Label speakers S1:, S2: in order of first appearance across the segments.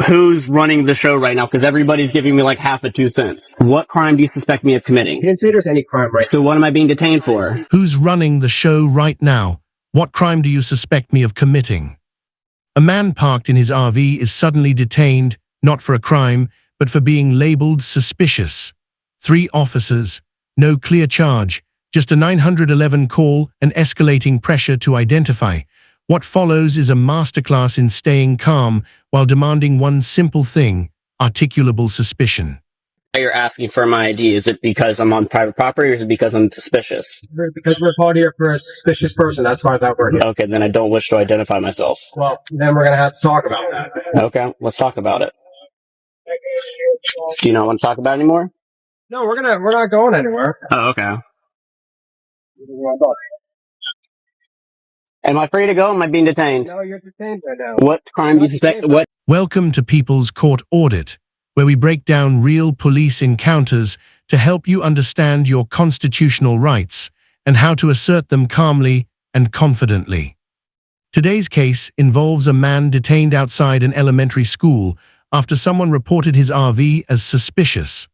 S1: who's running the show right now? Because everybody's giving me like half a 2 cents. What crime do you suspect me of committing?
S2: You didn't say there's any crime, right?
S1: So what am I being detained for?
S3: Who's running the show right now? What crime do you suspect me of committing? A man parked in his RV is suddenly detained, not for a crime, but for being labeled suspicious. 3 officers, no clear charge, just a 911 call and escalating pressure to identify. What follows is a masterclass in staying calm while demanding one simple thing, articulable suspicion.
S1: You're asking for my ID. Is it because I'm on private property or is it because I'm suspicious?
S2: Because we're called here for a suspicious person. That's why that we're here.
S1: Okay, then I don't wish to identify myself.
S2: Well, then we're going to have to talk about that.
S1: Okay, let's talk about it. Do you not want to talk about it anymore?
S2: No, we're not going anywhere.
S1: Oh, okay. Am I free to go? Am I being detained?
S2: No, you're detained right now.
S1: What crime do you suspect? What?
S3: Welcome to People's Court Audit, where we break down real police encounters to help you understand your constitutional rights and how to assert them calmly and confidently. Today's case involves a man detained outside an elementary school after someone reported his RV as suspicious.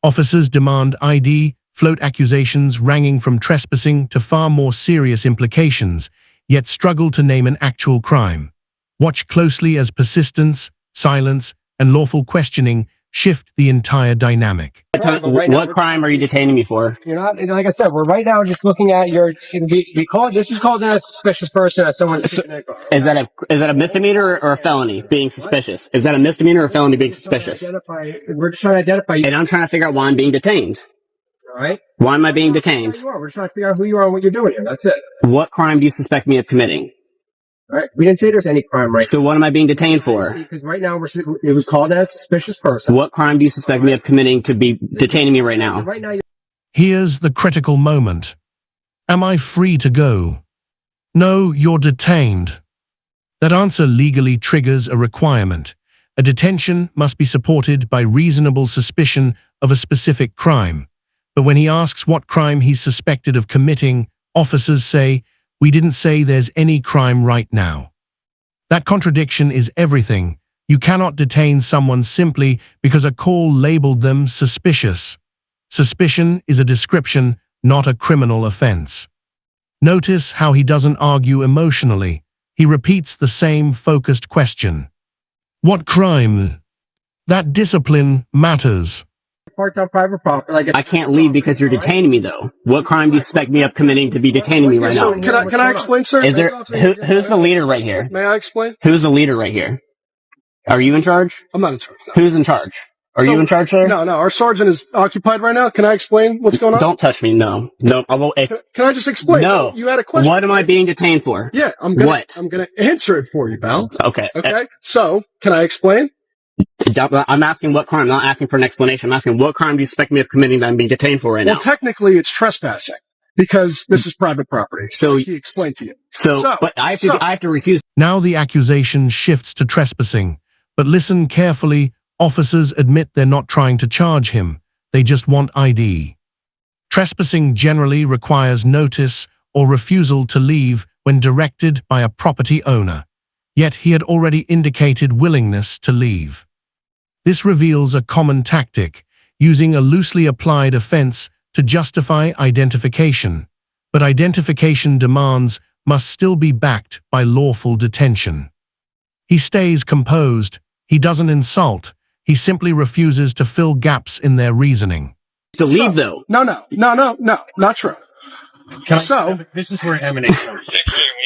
S3: Officers demand ID, float accusations ranging from trespassing to far more serious implications, yet struggle to name an actual crime. Watch closely as persistence, silence, and lawful questioning shift the entire dynamic.
S1: What crime are you detaining me for?
S2: You're not, like I said, we're right now just looking at your, this is called a suspicious person as someone.
S1: Is that a misdemeanor or a felony, being suspicious? Is that a misdemeanor or a felony, being suspicious?
S2: We're just trying to identify you.
S1: And I'm trying to figure out why I'm being detained.
S2: All right?
S1: Why am I being detained?
S2: We're just trying to figure out who you are and what you're doing here. That's it.
S1: What crime do you suspect me of committing?
S2: All right. We didn't say there's any crime, right?
S1: So what am I being detained for?
S2: Because right now it was called as a suspicious person.
S1: What crime do you suspect me of committing to be detaining me right now?
S2: Right now.
S3: Here's the critical moment. Am I free to go? No, you're detained. That answer legally triggers a requirement. A detention must be supported by reasonable suspicion of a specific crime. But when he asks what crime he's suspected of committing, officers say, "We didn't say there's any crime right now." That contradiction is everything. You cannot detain someone simply because a call labeled them suspicious. Suspicion is a description, not a criminal offense. Notice how he doesn't argue emotionally. He repeats the same focused question. What crime? That discipline matters.
S2: Parked on private property.
S1: I can't leave because you're detaining me, though. What crime do you suspect me of committing to be detaining me right now?
S4: So can I explain, sir?
S1: Is there who's the leader right here?
S4: May I explain?
S1: Who's the leader right here? Are you in charge?
S4: I'm not in charge. No.
S1: Who's in charge? Are you in charge, sir?
S4: No. Our sergeant is occupied right now. Can I explain what's going on?
S1: Don't touch me. No. I won't.
S4: Can I just explain?
S1: No.
S4: You had a question.
S1: What am I being detained for?
S4: Yeah, I'm gonna answer it for you, pal.
S1: Okay.
S4: Okay. So, can I explain?
S1: I'm asking what crime. I'm not asking for an explanation. I'm asking what crime do you suspect me of committing that I'm being detained for right now?
S4: Well, technically, it's trespassing because this is private property. So he explained to you.
S1: But I have to refuse.
S3: Now the accusation shifts to trespassing. But listen carefully, officers admit they're not trying to charge him. They just want ID. Trespassing generally requires notice or refusal to leave when directed by a property owner. Yet he had already indicated willingness to leave. This reveals a common tactic, using a loosely applied offense to justify identification. But identification demands must still be backed by lawful detention. He stays composed. He doesn't insult. He simply refuses to fill gaps in their reasoning.
S1: To leave, though.
S4: No, not true.
S2: This is where it emanates from.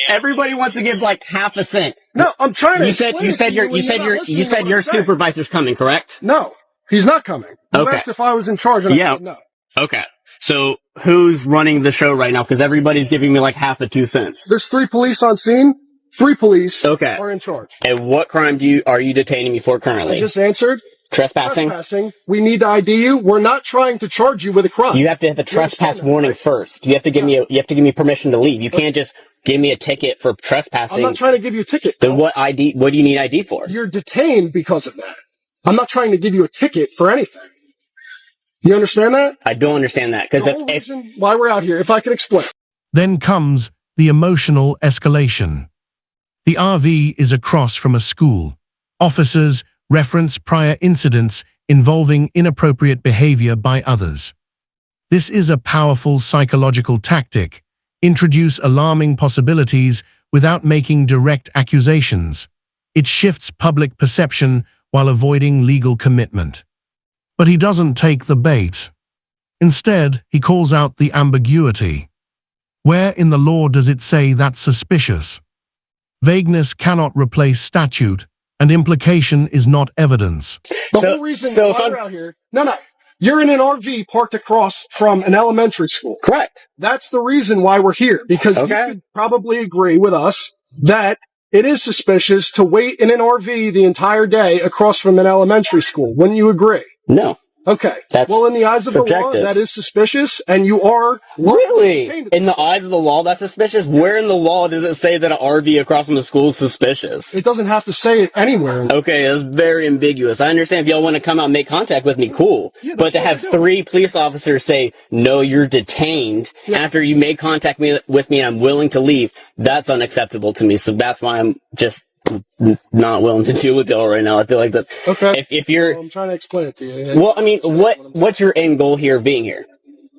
S1: Everybody wants to give like half a cent.
S4: No, I'm trying to.
S1: You said your supervisor's coming, correct?
S4: No, he's not coming. You
S1: Okay.
S4: asked if I was in charge, and I said no.
S1: Okay. So who's running the show right now? Because everybody's giving me like half a 2 cents.
S4: There's 3 police on scene. 3 police
S1: Okay.
S4: are in charge.
S1: And what crime are you detaining me for currently?
S4: I just answered.
S1: Trespassing.
S4: We need to ID you. We're not trying to charge you with a crime.
S1: You have to have a trespass warning first. You have to give me permission to leave. You can't just give me a ticket for trespassing.
S4: I'm not trying to give you a ticket.
S1: Then what do you need ID for?
S4: You're detained because of that. I'm not trying to give you a ticket for anything. You understand that?
S1: I don't understand that. Because
S4: the whole reason why we're out here, if I can explain.
S3: Then comes the emotional escalation. The RV is across from a school. Officers, reference prior incidents involving inappropriate behavior by others. This is a powerful psychological tactic. Introduce alarming possibilities without making direct accusations. It shifts public perception while avoiding legal commitment. But he doesn't take the bait. Instead, he calls out the ambiguity. Where in the law does it say that's suspicious? Vagueness cannot replace statute, and implication is not evidence.
S4: The whole reason why we're out here. No. You're in an RV parked across from an elementary school.
S1: Correct.
S4: That's the reason why we're here, because you could probably agree with us that it is suspicious to wait in an RV the entire day across from an elementary school. Wouldn't you agree?
S1: No.
S4: Okay.
S1: That's
S4: well, in the eyes of the law, that is suspicious, and you are...
S1: Really? In the eyes of the law, that's suspicious? Where in the law does it say that an RV across from the school is suspicious?
S4: It doesn't have to say it anywhere.
S1: Okay, that's very ambiguous. I understand if y'all want to come out and make contact with me, cool. Yeah, but to have 3 police officers say, no, you're detained after you made contact with me and I'm willing to leave, that's unacceptable to me. So that's why I'm just not willing to deal with y'all right now. I feel like that's
S4: okay.
S1: If you're,
S4: I'm trying to explain it to you.
S1: Well, I mean, what's your end goal here of being here?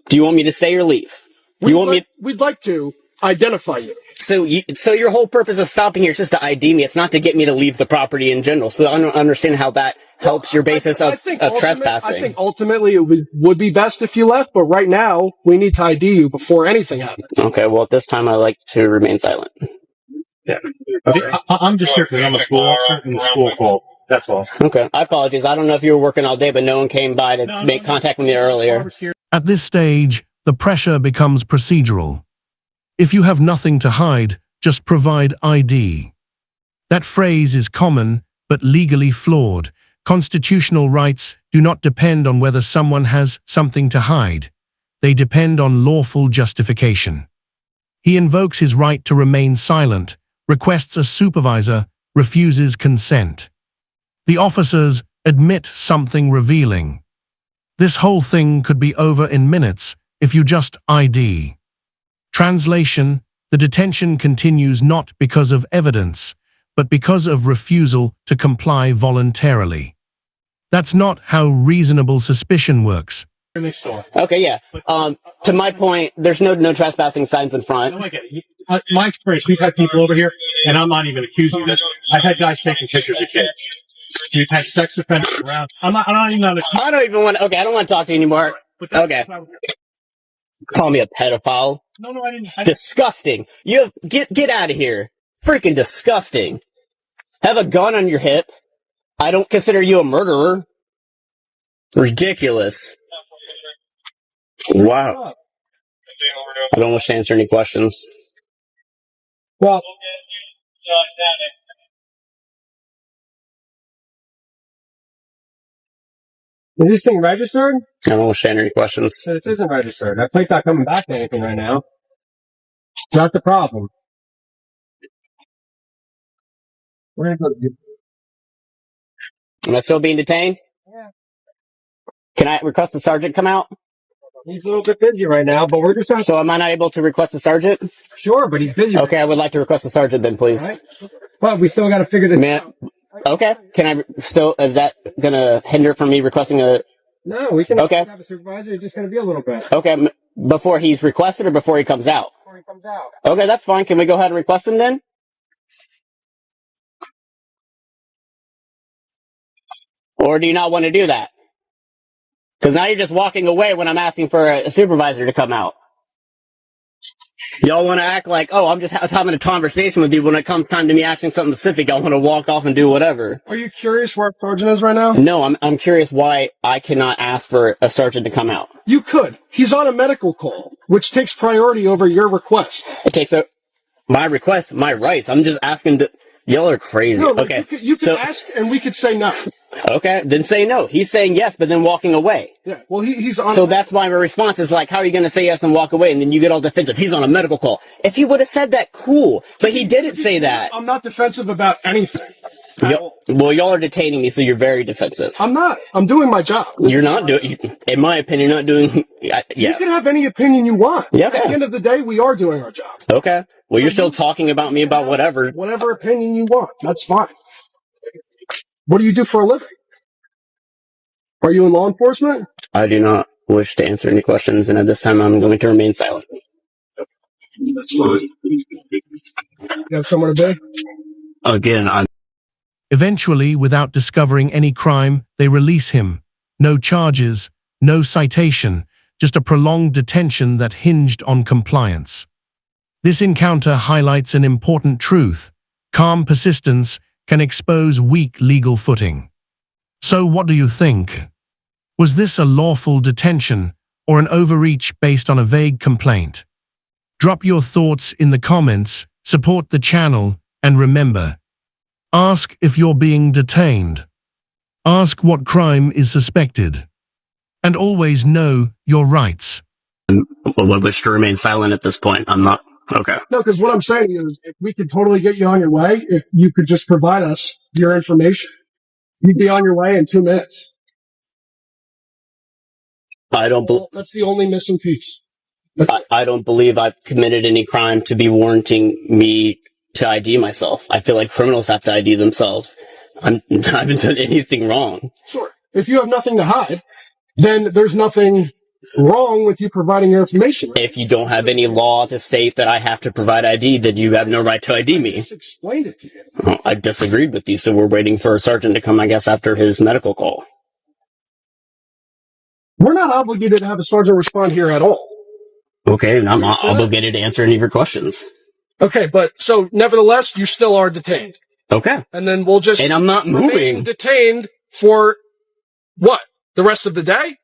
S1: Do you want me to stay or leave?
S4: We'd like to identify you.
S1: So your whole purpose of stopping here is just to ID me. It's not to get me to leave the property in general. So I don't understand how that helps your basis of trespassing.
S4: I think ultimately it would be best if you left, but right now we need to ID you before anything happens.
S1: Okay, well at this time I like to remain silent.
S5: Yeah. Okay. I'm just here because I'm a school officer and the school called. That's all.
S1: Okay. I apologize. I don't know if you were working all day, but no one came by to make contact with me earlier.
S3: At this stage, the pressure becomes procedural. If you have nothing to hide, just provide ID. That phrase is common, but legally flawed. Constitutional rights do not depend on whether someone has something to hide. They depend on lawful justification. He invokes his right to remain silent, requests a supervisor, refuses consent. The officers admit something revealing. This whole thing could be over in minutes if you just ID. Translation: the detention continues not because of evidence, but because of refusal to comply voluntarily. That's not how reasonable suspicion works.
S1: Okay, yeah. To my point, there's no trespassing signs in front.
S5: No, I get it. My experience, we've had people over here, and I'm not even accusing this. I've had guys taking pictures of kids. We've had sex offenders around. I'm not even on accusing.
S1: I don't even want to, okay, I don't want to talk to you anymore. Okay. Call me a pedophile.
S5: No, I didn't.
S1: Disgusting. Get out of here. Freaking disgusting. Have a gun on your hip. I don't consider you a murderer. Ridiculous. Wow. I don't wish to answer any questions.
S2: Well, is this thing registered?
S1: I don't wish to answer any questions.
S2: So this isn't registered. That plate's not coming back to anything right now. That's the problem. We're gonna go.
S1: Am I still being detained?
S2: Yeah.
S1: Can I request the sergeant come out?
S2: He's a little bit busy right now, but we're just...
S1: So am I not able to request a sergeant?
S2: Sure, but he's busy.
S1: Okay, I would like to request a sergeant then, please.
S2: Right. But we still got to figure this out.
S1: Okay, can I still... Is that going to hinder from me requesting a...
S2: No, we can have a supervisor. It's just going to be a little bit.
S1: Okay, before he's requested or before he comes out?
S2: Before he comes out.
S1: Okay, that's fine. Can we go ahead and request him then? Or do you not want to do that? Because now you're just walking away when I'm asking for a supervisor to come out. Y'all want to act like, oh, I'm just having a conversation with you. When it comes time to me asking something specific, y'all want to walk off and do whatever.
S4: Are you curious where our sergeant is right now?
S1: No, I'm curious why I cannot ask for a sergeant to come out.
S4: You could. He's on a medical call, which takes priority over your request.
S1: It takes my request, my rights. I'm just asking to... Y'all are crazy.
S4: No,
S1: okay.
S4: You could ask, and we could say no.
S1: Okay, then say no. He's saying yes, but then walking away.
S4: Yeah, well, he's on...
S1: So that's why my response is like, how are you going to say yes and walk away? And then you get all defensive. He's on a medical call. If he would have said that, cool. But he didn't say that.
S4: I'm not defensive about anything.
S1: Well, y'all are detaining me, so you're very defensive.
S4: I'm not. I'm doing my job.
S1: You're not doing... In my opinion, not doing... Yeah.
S4: You can have any opinion you want.
S1: Yeah, okay.
S4: At the end of the day, we are doing our job.
S1: Okay. Well, you're still talking about me about whatever.
S4: Whatever opinion you want. That's fine. What do you do for a living? Are you in law enforcement?
S1: I do not wish to answer any questions, and at this time I'm going to remain silent.
S4: That's fine. You have somewhere to be?
S1: Again, I'm
S3: Eventually, without discovering any crime, they release him. No charges, no citation, just a prolonged detention that hinged on compliance. This encounter highlights an important truth. Calm persistence can expose weak legal footing. So what do you think? Was this a lawful detention or an overreach based on a vague complaint? Drop your thoughts in the comments, support the channel, and remember, ask if you're being detained. Ask what crime is suspected. And always know your rights.
S1: would wish to remain silent at this point. I'm not. Okay.
S4: No, because what I'm saying is, if we could totally get you on your way if you could just provide us your information. You'd be on your way in 2 minutes. That's the only missing piece.
S1: I don't believe I've committed any crime to be warranting me to ID myself. I feel like criminals have to ID themselves. I haven't done anything wrong.
S4: Sure. If you have nothing to hide, then there's nothing wrong with you providing your information.
S1: If you don't have any law to state that I have to provide ID, then you have no right to ID me.
S4: I just explained it to you.
S1: Oh, I disagreed with you, so we're waiting for a sergeant to come, I guess, after his medical call.
S4: We're not obligated to have a sergeant respond here at all.
S1: Okay, and I'm not obligated to answer any of your questions.
S4: Okay, but so nevertheless, you still are detained.
S1: Okay.
S4: And then we'll just...
S1: And I'm not moving.
S4: Detained for what? The rest of the day?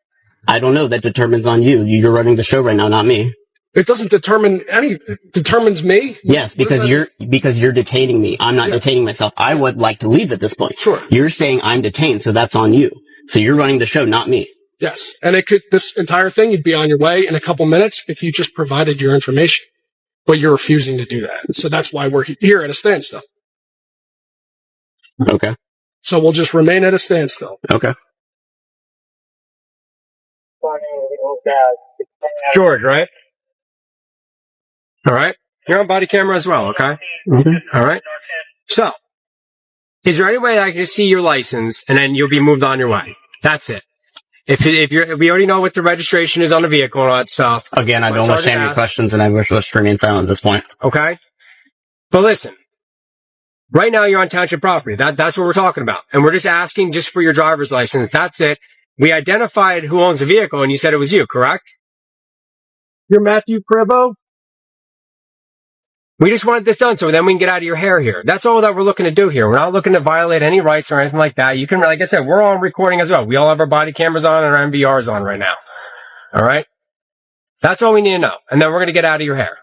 S1: I don't know. That determines on you. You're running the show right now, not me.
S4: It doesn't determine it determines me?
S1: Yes, because you're detaining me. I'm not detaining myself. I would like to leave at this point.
S4: Sure.
S1: You're saying I'm detained, so that's on you. So you're running the show, not me.
S4: Yes. And this entire thing, you'd be on your way in a couple minutes if you just provided your information. But you're refusing to do that. So that's why we're here at a standstill.
S1: Okay.
S4: So we'll just remain at a standstill.
S1: Okay.
S2: George, right? All right. You're on body camera as well, okay? All right. So, is there any way I can see your license and then you'll be moved on your way? That's it. If we already know what the registration is on the vehicle and all that stuff.
S1: Again, I don't wish to answer your questions, and I wish to remain silent at this point.
S2: Okay. But listen, right now you're on township property. That's what we're talking about. And we're just asking just for your driver's license. That's it. We identified who owns the vehicle and you said it was you, correct?
S4: You're Matthew Prevo?
S2: We just wanted this done so then we can get out of your hair here. That's all that we're looking to do here. We're not looking to violate any rights or anything like that. You can, like I said, we're on recording as well. We all have our body cameras on and our MVRs on right now. All right? That's all we need to know. And then we're going to get out of your hair.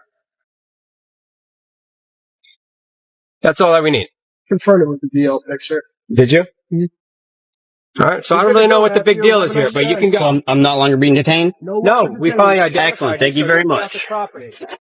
S2: That's all that we need.
S4: Confirmed it with the DL picture.
S2: Did you?
S4: Mm-hmm.
S2: All right. So I don't really know what the big deal is here, but you can go.
S1: So I'm not longer being detained?
S2: No, we finally identified.
S1: Excellent. Thank you very much.